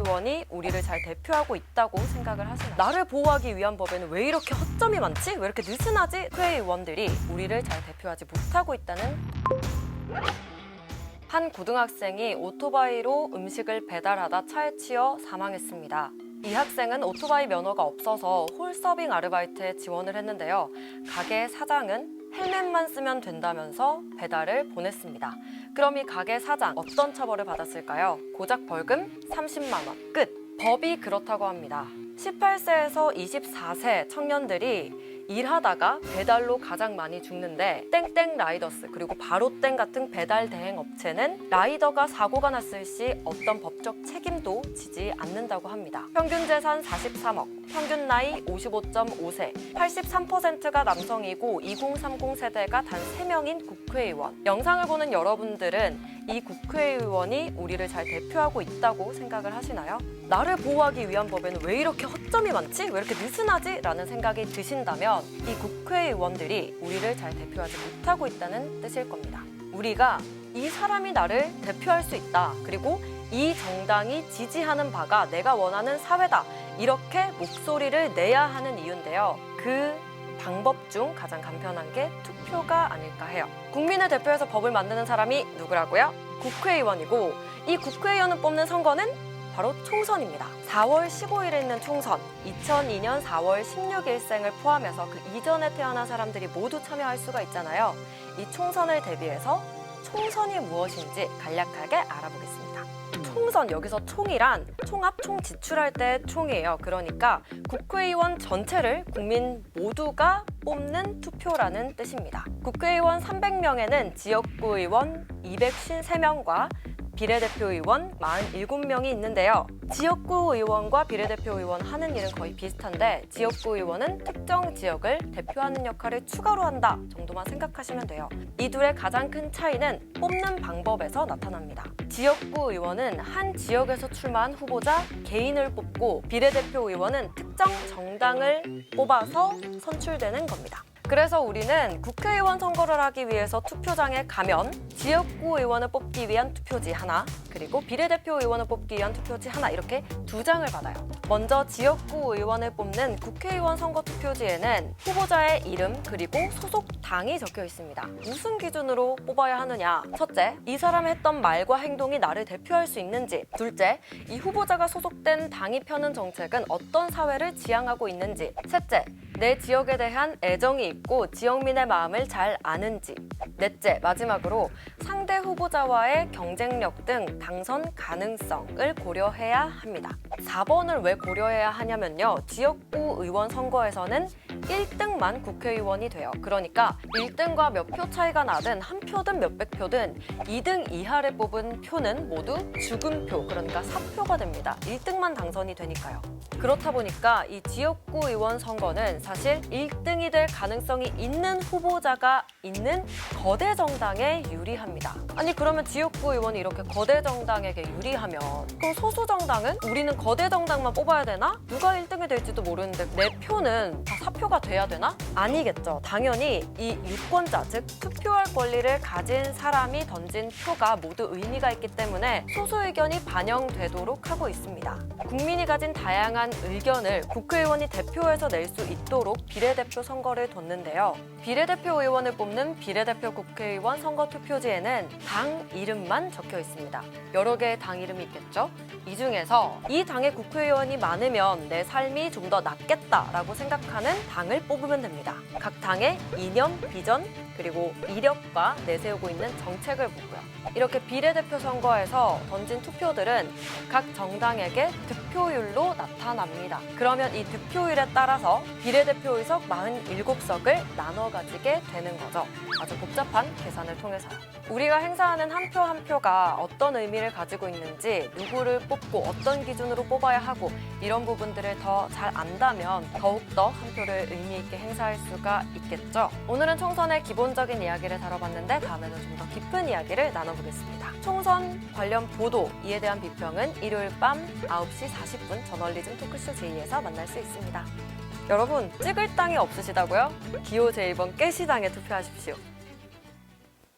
국회의원이 우리를 잘 대표하고 있다고 생각을 하시나요? 나를 보호하기 위한 법에는 왜 이렇게 허점이 많지? 왜 이렇게 느슨하지? 국회의원들이 우리를 잘 대표하지 못하고 있다는 한 고등학생이 오토바이로 음식을 배달하다 차에 치여 사망했습니다. 이 학생은 오토바이 면허가 없어서 홀서빙 아르바이트에 지원을 했는데요. 가게 사장은 헬멧만 쓰면 된다면서 배달을 보냈습니다. 그럼 이 가게 사장 어떤 처벌을 받았을까요? 고작 벌금 30만 원. 끝! 법이 그렇다고 합니다. 18세에서 24세 청년들이 일하다가 배달로 가장 많이 죽는데 땡땡 라이더스 그리고 바로땡 같은 배달 대행 업체는 라이더가 사고가 났을 시 어떤 법적 책임도 지지 않는다고 합니다. 평균 재산 43억, 평균 나이 55.5세, 83%가 남성이고 2030 세대가 단 3명인 국회의원. 영상을 보는 여러분들은 이 국회의원이 우리를 잘 대표하고 있다고 생각을 하시나요? 나를 보호하기 위한 법에는 왜 이렇게 허점이 많지? 왜 이렇게 느슨하지? 라는 생각이 드신다면 이 국회의원들이 우리를 잘 대표하지 못하고 있다는 뜻일 겁니다. 우리가 이 사람이 나를 대표할 수 있다. 그리고 이 정당이 지지하는 바가 내가 원하는 사회다. 이렇게 목소리를 내야 하는 이유인데요. 그 방법 중 가장 간편한 게 투표가 아닐까 해요. 국민을 대표해서 법을 만드는 사람이 누구라고요? 국회의원이고 이 국회의원을 뽑는 선거는 바로 총선입니다. 4월 15일에 있는 총선, 2002년 4월 16일생을 포함해서 그 이전에 태어난 사람들이 모두 참여할 수가 있잖아요. 이 총선을 대비해서 총선이 무엇인지 간략하게 알아보겠습니다. 총선, 여기서 총이란 총합, 총 지출할 때 총이에요. 그러니까 국회의원 전체를 국민 모두가 뽑는 투표라는 뜻입니다. 국회의원 300명에는 지역구 의원 253명과 비례대표 의원 47명이 있는데요. 지역구 의원과 비례대표 의원 하는 일은 거의 비슷한데 지역구 의원은 특정 지역을 대표하는 역할을 추가로 한다 정도만 생각하시면 돼요. 이 둘의 가장 큰 차이는 뽑는 방법에서 나타납니다. 지역구 의원은 한 지역에서 출마한 후보자 개인을 뽑고 비례대표 의원은 특정 정당을 뽑아서 선출되는 겁니다. 그래서 우리는 국회의원 선거를 하기 위해서 투표장에 가면 지역구 의원을 뽑기 위한 투표지 하나, 그리고 비례대표 의원을 뽑기 위한 투표지 하나, 이렇게 2장을 받아요. 먼저 지역구 의원을 뽑는 국회의원 선거 투표지에는 후보자의 이름 그리고 소속 당이 적혀 있습니다. 무슨 기준으로 뽑아야 하느냐? 첫째, 이 사람이 했던 말과 행동이 나를 대표할 수 있는지. 둘째, 이 후보자가 소속된 당이 펴는 정책은 어떤 사회를 지향하고 있는지. 셋째, 내 지역에 대한 애정이 있고 지역민의 마음을 잘 아는지. 넷째, 마지막으로 상대 후보자와의 경쟁력 등 당선 가능성을 고려해야 합니다. 4번을 왜 고려해야 하냐면요. 지역구 의원 선거에서는 1등만 국회의원이 돼요. 그러니까 1등과 몇 표 차이가 나든 한 표든 몇백 표든 2등 이하를 뽑은 표는 모두 죽은 표, 그러니까 사표가 됩니다. 1등만 당선이 되니까요. 그렇다 보니까 이 지역구 의원 선거는 사실 1등이 될 가능성이 있는 후보자가 있는 거대 정당에 유리합니다. 아니 그러면 지역구 의원이 이렇게 거대 정당에게 유리하면 그럼 소수 정당은 우리는 거대 정당만 뽑아야 되나? 누가 1등이 될지도 모르는데 내 표는 다 사표가 돼야 되나? 아니겠죠. 당연히 이 유권자, 즉 투표할 권리를 가진 사람이 던진 표가 모두 의미가 있기 때문에 소수 의견이 반영되도록 하고 있습니다. 국민이 가진 다양한 의견을 국회의원이 대표해서 낼 수 있도록 비례대표 선거를 뒀는데요. 비례대표 의원을 뽑는 비례대표 국회의원 선거 투표지에는 당 이름만 적혀 있습니다. 여러 개의 당 이름이 있겠죠? 이 중에서 이 당의 국회의원이 많으면 내 삶이 좀 더 낫겠다라고 생각하는 당을 뽑으면 됩니다. 각 당의 이념, 비전, 그리고 이력과 내세우고 있는 정책을 보고요. 이렇게 비례대표 선거에서 던진 투표들은 각 정당에게 득표율로 나타납니다. 그러면 이 득표율에 따라서 비례대표 의석 47석을 나눠 가지게 되는 거죠. 아주 복잡한 계산을 통해서요. 우리가 행사하는 한 표 한 표가 어떤 의미를 가지고 있는지, 누구를 뽑고 어떤 기준으로 뽑아야 하고 이런 부분들을 더 잘 안다면 더욱더 한 표를 의미 있게 행사할 수가 있겠죠. 오늘은 총선의 기본적인 이야기를 다뤄봤는데 다음에는 좀 더 깊은 이야기를 나눠보겠습니다. 총선 관련 보도, 이에 대한 비평은 일요일 밤 9시 40분 저널리즘 토크쇼 제2에서 만날 수 있습니다. 여러분, 찍을 땅이 없으시다고요? 기호 제1번 깨시당에 투표하십시오.